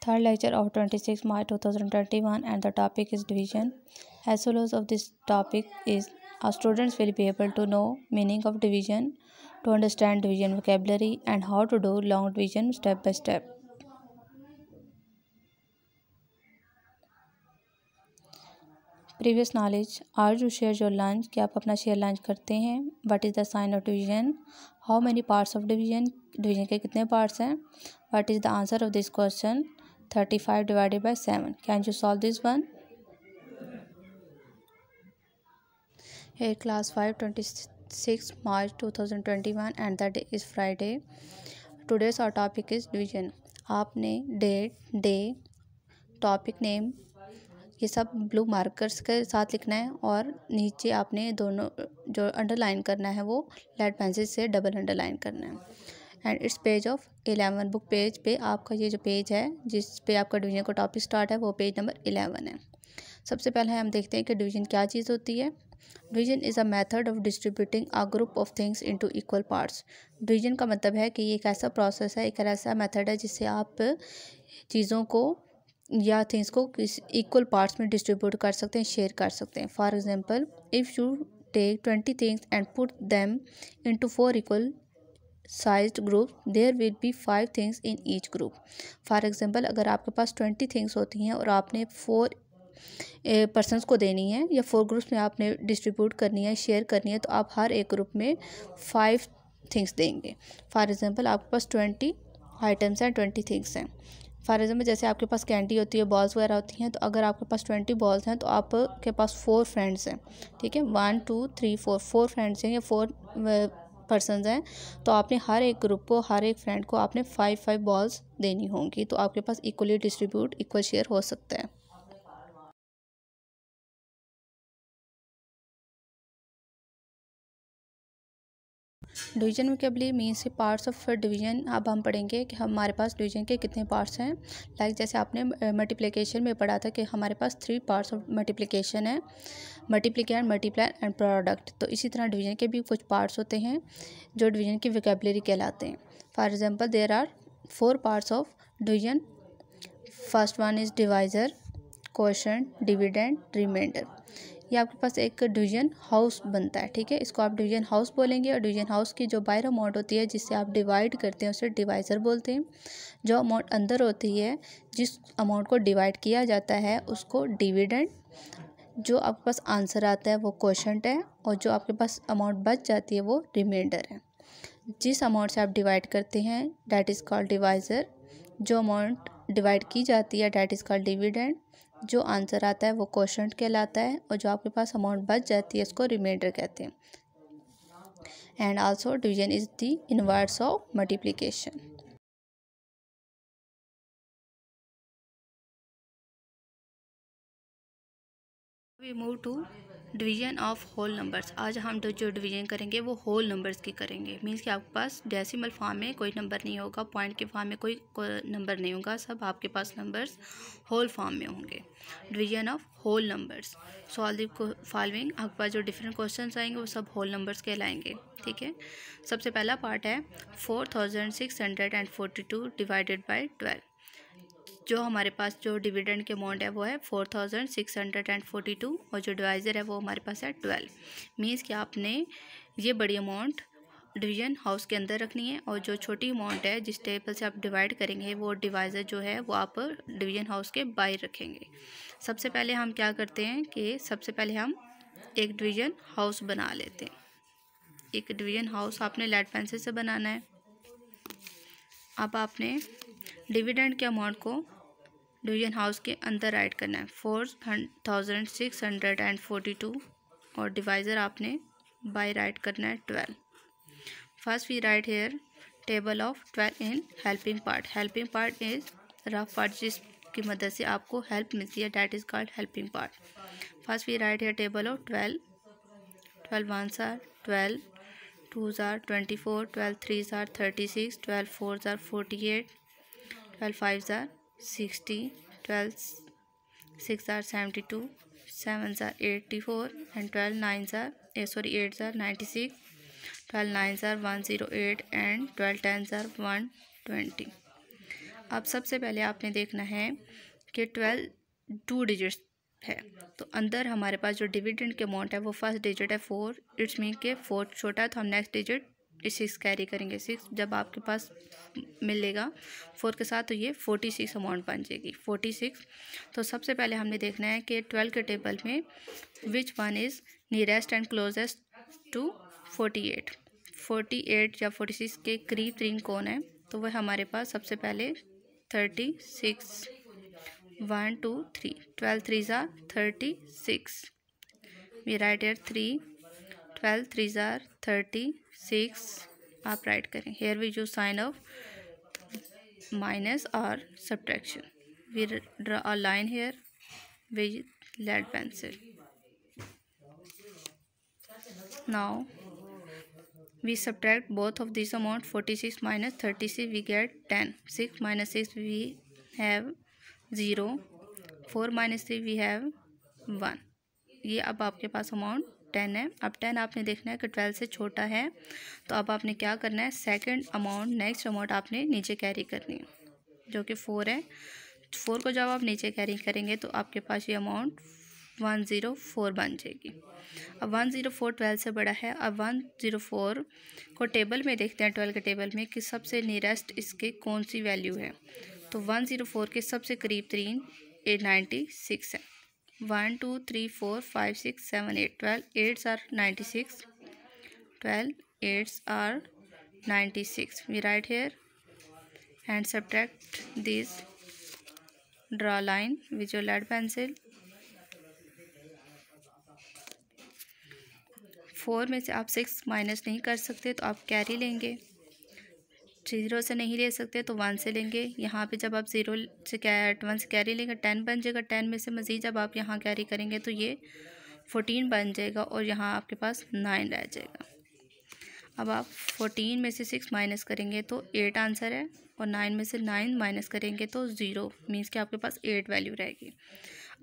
Third lecture of 26 March 2021, and the topic is division. As follows of this topic is, our students will be able to know meaning of division, to understand division vocabulary, and how to do long division step by step. Previous knowledge. Are you share your lunch? क्या आप अपना share lunch करते हैं? What is the sign of division? How many parts of division? Division के कितने parts हैं? What is the answer of this question? 35 divided by 7. Can you solve this one? Here class 5, 26 March 2021, and the day is Friday. Today's our topic is division. आपने date, day, topic name ये सब blue markers के साथ लिखना है, और नीचे आपने दोनों जो अंडरलाइन करना है वो लेड पेंसिल से डबल अंडरलाइन करना है. And it's page of 11. Book page पे आपका ये जो पेज है जिस पे आपका डिवीजन का टॉपिक स्टार्ट है वो पेज नंबर 11 है. सबसे पहले हम देखते हैं कि डिवीजन क्या चीज़ होती है. Division is a method of distributing a group of things into equal parts. Division का मतलब है कि ये एक ऐसा प्रोसेस है, एक ऐसा मेथड है जिससे आप चीज़ों को या थिंग्स को इक्वल पार्ट्स में डिस्ट्रीब्यूट कर सकते हैं, शेयर कर सकते हैं. For example, if you take 20 things and put them into 4 equal sized group, there will be 5 things in each group. For example, अगर आपके पास 20 थिंग्स होती हैं और आपने 4 पर्सनस को देनी है या 4 ग्रुप्स में आपने डिस्ट्रीब्यूट करनी है, शेयर करनी है, तो आप हर एक ग्रुप में 5 थिंग्स देंगे. फॉर एग्जांपल, आपके पास 20 आइटम्स हैं, 20 थिंग्स हैं. फॉर एग्जाम्पल, जैसे आपके पास कैंडी होती है, बॉल्स वगैरह होती हैं, तो अगर आपके पास 20 बॉल्स हैं तो आपके पास 4 फ्रेंड्स हैं. ठीक है, 1 2 3 4 फ्रेंड्स हैं या 4 पर्सनस हैं, तो आपने हर एक ग्रुप को, हर एक फ्रेंड को आपने 5 बॉल्स देनी होंगी. तो आपके पास इक्वली डिस्ट्रीब्यूट, इक्वल शेयर हो सकता है. Division vocabulary means parts of division. अब हम पढ़ेंगे कि हमारे पास डिवीजन के कितने पार्ट्स हैं. लाइक जैसे आपने मल्टीप्लिकेशन में पढ़ा था कि हमारे पास 3 पार्ट्स ऑफ मल्टीप्लिकेशन है, मल्टीप्लिकेंड, मल्टीप्लाई एंड प्रोडक्ट. तो इसी तरह डिवीजन के भी कुछ पार्ट्स होते हैं जो डिवीजन की वोकैबुलरी कहलाते हैं. For example, there are 4 parts of division. First one is divisor, quotient, dividend, remainder. ये आपके पास एक डिवीजन हाउस बनता है. ठीक है, इसको आप डिवीजन हाउस बोलेंगे. और डिवीजन हाउस की जो बाहर अमाउंट होती है जिससे आप डिवाइड करते हैं उसे डिवाइज़र बोलते हैं. जो अमाउंट अंदर होती है, जिस अमाउंट को डिवाइड किया जाता है, उसको डिविडेंड. जो आपके पास आंसर आता है वो क्वोशंट है, और जो आपके पास अमाउंट बच जाती है वो रिमाइंडर है. जिस अमाउंट से आप डिवाइड करते हैं डैट इज़ कॉल्ड डिवाइज़र. जो अमाउंट डिवाइड की जाती है डैट इज़ कॉल्ड डिविडेंड. जो आंसर आता है वो क्वोशंट कहलाता है, और जो आपके पास अमाउंट बच जाती है उसको रिमाइंडर कहते हैं. And also division is the inverse of multiplication. We move to division of whole numbers. आज हम जो डिवीजन करेंगे वो होल नंबर्स की करेंगे. मीन्स कि आपके पास डेसिमल फॉर्म में कोई नंबर नहीं होगा, पॉइंट के फॉर्म में कोई नंबर नहीं होगा, सब आपके पास नंबर्स होल फॉर्म में होंगे. Division of whole numbers. Solve the following. आपके पास जो डिफरेंट क्वेश्चन आएंगे वो सब होल नंबर्स कहलाएंगे. ठीक है, सबसे पहला पार्ट है 4642 डिवाइडेड बाई 12. जो हमारे पास जो डिविडेंड के अमाउंट है वो है 4642, और जो डिवाइज़र है वो हमारे पास है 12. मीन्स कि आपने ये बड़ी अमाउंट डिवीजन हाउस के अंदर रखनी है, और जो छोटी अमाउंट है जिस टेबल से आप डिवाइड करेंगे वो डिवाइज़र जो है वो आप डिवीजन हाउस के बाहर रखेंगे. सबसे पहले हम क्या करते हैं कि सबसे पहले हम एक डिवीजन हाउस बना लेते हैं. एक डिवीजन हाउस आपने लेड पेंसिल से बनाना है. अब आपने डिविडेंड के अमाउंट को डिवीजन हाउस के अंदर राइट करना है 4642, और डिवाइज़र आपने बाय राइट करना है 12. First we write here table of 12 in helping part. Helping part is rough part जिसकी मदद से आपको हेल्प मिलती है, that is called helping part. First we write here table of 12. 12 1s are 12, 2s are 24, 12 3s are 36, 12 4s are 48, 12 5s are 60, 12 6 are 72, 7s are 84, and 12 9s are 8s are 96, 12 9s are 108, and 12 10s are 120. अब सबसे पहले आपने देखना है कि 12 2 digits है, तो अंदर हमारे पास जो डिविडेंड के अमाउंट है वो फर्स्ट डिजिट है 4, इट्स मीन के 4 छोटा है, तो हम नेक्स्ट डिजिट 6 कैरी करेंगे। 6 जब आपके पास मिलेगा 4 के साथ तो ये 46 अमाउंट बन जाएगी 46। तो सबसे पहले हमने देखना है कि 12 के टेबल में which one is nearest and closest to 48। 48 या 46 के करीब तरीन कौन है, तो वह हमारे पास सबसे पहले 36 1 2 3 12 3s are 36। we write here 3 12 3s are 36। आप राइट करें, here we use sign of minus or subtraction। we draw a line here with lead pencil। now we subtract both of these amount, 46 minus 36 we get 10, 6 minus 6 we have 0, 4 minus 3 we have 1। ये अब आपके पास amount 10 है। अब 10 आपने देखना है कि 12 से छोटा है, तो अब आपने क्या करना है, सेकंड अमाउंट नेक्स्ट अमाउंट आपने नीचे कैरी करनी है जो कि 4 है। 4 को जब आप नीचे कैरी करेंगे तो आपके पास ये अमाउंट 104 बन जाएगी। अब 104 12 से बड़ा है। अब 104 को टेबल में देखते हैं, 12 के टेबल में कि सबसे नियरेस्ट इसके कौन सी वैल्यू है। तो 104 के सबसे करीब तरीन 96 है। 1 2 3 4 5 6 7 8 12 8s are 96, 12 8s are 96। we write here and subtract these, draw line with your lead pencil। 4 में से आप 6 माइनस नहीं कर सकते तो आप कैरी लेंगे, 0 से नहीं ले सकते तो 1 से लेंगे। यहाँ पे जब आप 0 से 1 से कैरी लेंगे 10 बन जाएगा। 10 में से मज़ीद जब आप यहाँ कैरी करेंगे तो ये 14 बन जाएगा और यहाँ आपके पास 9 रह जाएगा। अब आप 14 में से 6 माइनस करेंगे तो 8 आंसर है, और 9 में से 9 माइनस करेंगे तो 0, मीन्स कि आपके पास 8 वैल्यू रहेगी।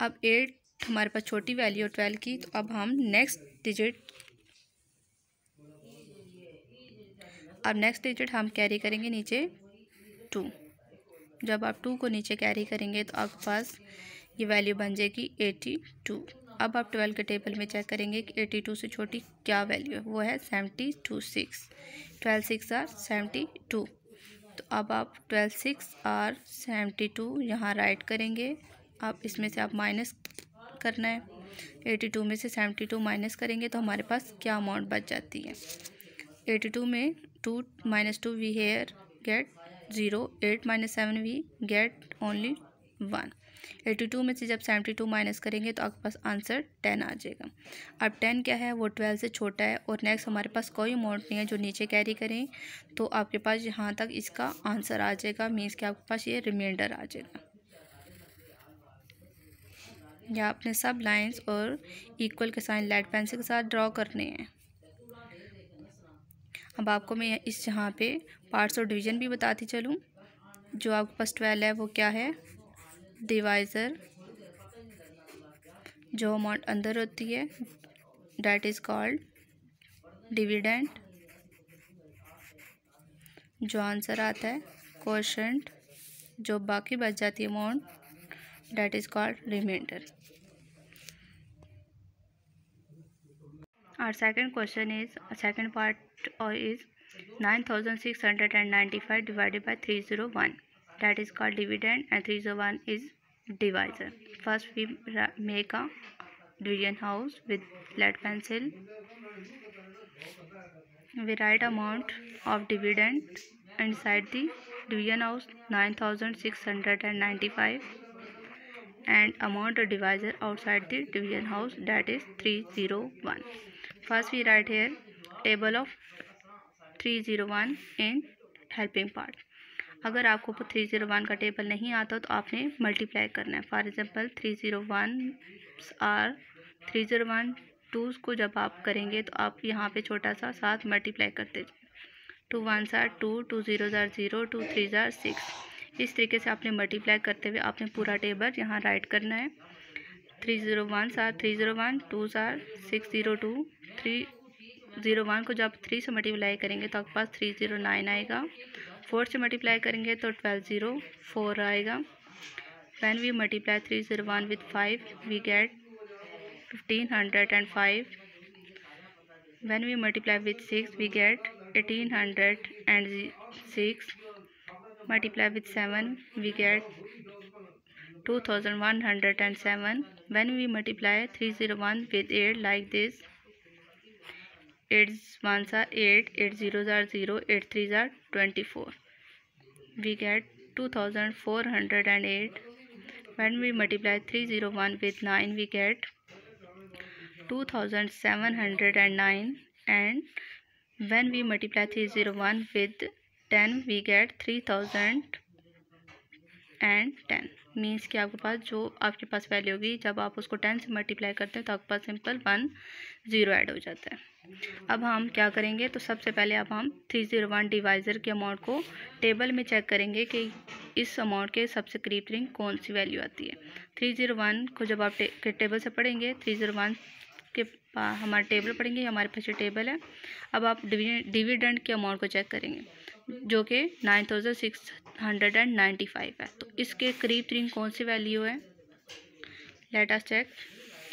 अब 8 हमारे पास छोटी वैल्यू है 12 की, तो अब हम नेक्स्ट डिजिट हम कैरी करेंगे नीचे 2। जब आप 2 को नीचे कैरी करेंगे तो आपके पास ये वैल्यू बन जाएगी 82। अब आप 12 के टेबल में चेक करेंगे कि 82 से छोटी क्या वैल्यू है, वो है 72 6। 12 6 आर 72। तो अब आप 12 6 आर 72 यहाँ राइट करेंगे। अब इसमें से आप माइनस करना है, 82 में से 72 माइनस करेंगे तो हमारे पास क्या अमाउंट बच जाती है। 82 में 2 minus 2 we here get 0, 8 minus 7 we get only 1। 82 में से जब 72 माइनस करेंगे तो आपके पास आंसर 10 आ जाएगा। अब 10 क्या है, वो 12 से छोटा है और नेक्स्ट हमारे पास कोई अमाउंट नहीं है जो नीचे कैरी करें, तो आपके पास यहाँ तक इसका आंसर आ जाएगा, मीन्स कि आपके पास ये रिमाइंडर आ जाएगा। या आपने सब लाइंस और इक्वल के साइन लेड पेंसिल के साथ ड्रॉ करने हैं। अब आपको मैं इस यहाँ पे पार्ट्स और डिवीज़न भी बताती चलूँ। जो आपके पास 12 है वो क्या है, डिवाइज़र। जो अमाउंट अंदर होती है डैट इज़ कॉल्ड डिविडेंड। जो आंसर आता है क्वोशंट। जो बाकी बच जाती है amount that is called remainder. Our second question is, second part is 9695 divided by 301. That is called dividend and 301 is divisor. First we make a division house with lead pencil. We write amount of dividend inside the division house 9695 and amount of divisor outside the division house that is 301. First we write here table of 301 in helping part. अगर आपको 301 का table नहीं आता तो आपने multiply करना है। For example 301 are 301 2 को जब आप करेंगे तो आप यहाँ पे छोटा सा 7 मल्टीप्लाई करते जाए। 2 1s are 2, 2 0s are 0, 2 3s are 6। इस तरीके से आपने मल्टीप्लाई करते हुए आपने पूरा टेबल यहाँ राइट करना है। 301s are 301, 2s are 602, 301 को जब 3 से मल्टीप्लाई करेंगे तो आपके पास 309 आएगा 4 से मल्टीप्लाई करेंगे तो 1204 आएगा। When we multiply 301 with 5 we get 1505। When we multiply with 6 we get 1806। Multiply with 7 we get 2107. When we multiply 301 with 8 like this, 8 ones are 8, 8 zeros are 0, 8 threes are 24. We get 2408. When we multiply 301 with 9, we get 2709. And when we multiply 301 with 10, we get 3010. Means कि आपके पास जो आपके पास value होगी जब आप उसको 10 से मल्टीप्लाई करते हैं तो आपके पास सिंपल 1 0 ऐड हो जाता है। अब हम क्या करेंगे, तो सबसे पहले अब हम 301 डिवाइज़र के अमाउंट को टेबल में चेक करेंगे कि इस अमाउंट के सबसे करीब कौन सी वैल्यू आती है। 301 को जब आप टेबल से पढ़ेंगे, 301 के हमारे टेबल पढ़ेंगे, हमारे पास ये टेबल है। अब आप डिविडेंड के अमाउंट को चेक करेंगे जो कि 9695 है। तो इसके करीब कौन सी वैल्यू है, लेट अस चेक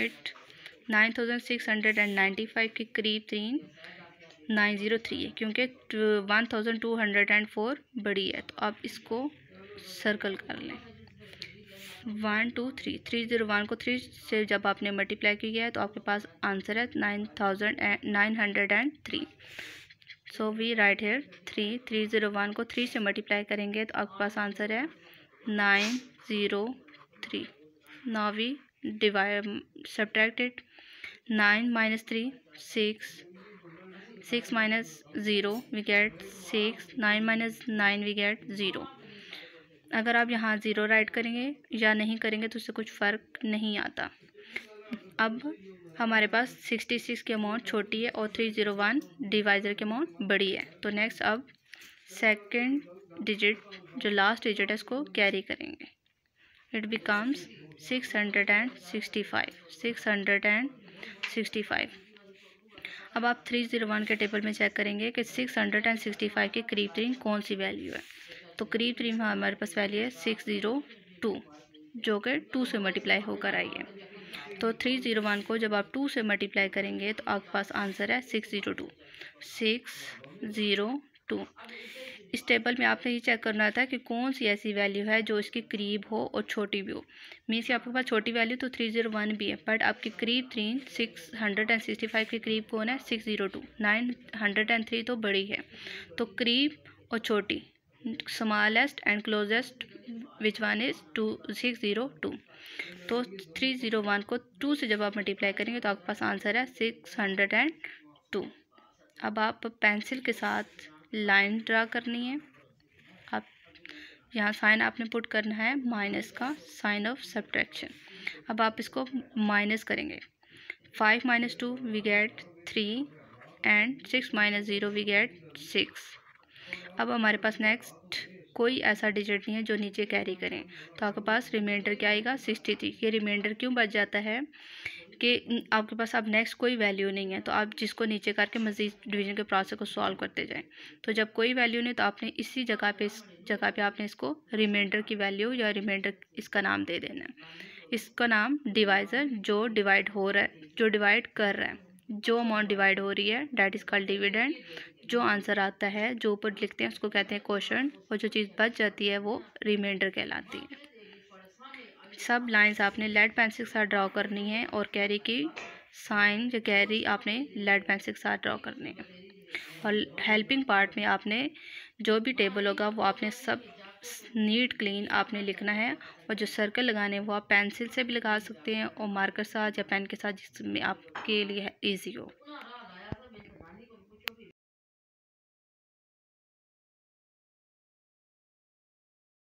इट। 9695 के करीब 903 है, क्योंकि 1204 बड़ी है। तो आप इसको सर्कल कर लें। 1 2 3 301 को 3 से जब आपने मल्टीप्लाई किया है तो आपके पास आंसर है 9903। सो वी राइट हेयर 301 को 3 से मल्टीप्लाई करेंगे तो आपके पास आंसर है 903। Now we divide subtract it. 9 minus 3 6, 6 minus 0 we get 6, 9 minus 9 we get 0। अगर आप यहाँ 0 राइट करेंगे या नहीं करेंगे तो उससे कुछ फ़र्क नहीं आता। अब हमारे पास 66 की अमाउंट छोटी है और 301 डिवाइज़र की अमाउंट बड़ी है। तो नेक्स्ट अब सेकंड डिजिट जो लास्ट डिजिट है इसको कैरी करेंगे। It becomes 665। अब आप 301 के टेबल में चेक करेंगे कि 665 के करीब कौन सी वैल्यू है। तो करीब हमारे पास वैल्यू है 602 जो कि 2 से मल्टीप्लाई होकर आई है। तो 301 को जब आप 2 से मल्टीप्लाई करेंगे तो आपके पास आंसर है 602। इस टेबल में आपने ये चेक करना था कि कौन सी ऐसी वैल्यू है जो इसके करीब हो और छोटी भी हो। मीन्स कि आपके पास छोटी वैल्यू तो 301 भी है, बट आपके करीब 665 के करीब कौन है 602। 903 तो बड़ी है, तो करीब और छोटी smallest and closest which one is 602। तो 301 को 2 से जब आप मल्टीप्लाई करेंगे तो आपके पास आंसर है 602। अब आप पेंसिल के साथ लाइन ड्रा करनी है। आप यहाँ साइन आपने पुट करना है माइनस का, साइन ऑफ सब्ट्रैक्शन। अब आप इसको माइनस करेंगे। 5 minus 2 we get 3 and 6 minus 0 we get 6। अब हमारे पास नेक्स्ट कोई ऐसा डिजिट नहीं है जो नीचे कैरी करें, तो आपके पास रिमाइंडर क्या आएगा 63। ये रिमाइंडर क्यों बच जाता है कि आपके पास अब नेक्स्ट कोई वैल्यू नहीं है, तो आप जिसको नीचे करके मज़ीद डिवीजन के प्रोसेस को सॉल्व करते जाएं। तो जब कोई वैल्यू नहीं तो आपने इसी जगह पे आपने इसको रिमाइंडर की वैल्यू या रिमाइंडर इसका नाम दे देना है। इसका नाम डिवाइज़र जो डिवाइड हो रहा है, जो डिवाइड कर रहा है, जो अमाउंट डिवाइड हो रही है डैट इज़ कॉल्ड डिविडेंड। जो आंसर आता है जो ऊपर लिखते हैं उसको कहते हैं क्वोशंट, और जो चीज़ बच जाती है वो रिमाइंडर कहलाती है। सब लाइंस आपने लेड पेंसिल के साथ ड्रॉ करनी है और कैरी की साइन या कैरी आपने लेड पेंसिल के साथ ड्रॉ करनी है। और हेल्पिंग पार्ट में आपने जो भी टेबल होगा वो आपने सब नीट क्लीन आपने लिखना है। और जो सर्कल लगाने हैं वो आप पेंसिल से भी लगा सकते हैं और मार्कर के साथ या पेन के साथ, जिसमें आपके लिए ईजी हो।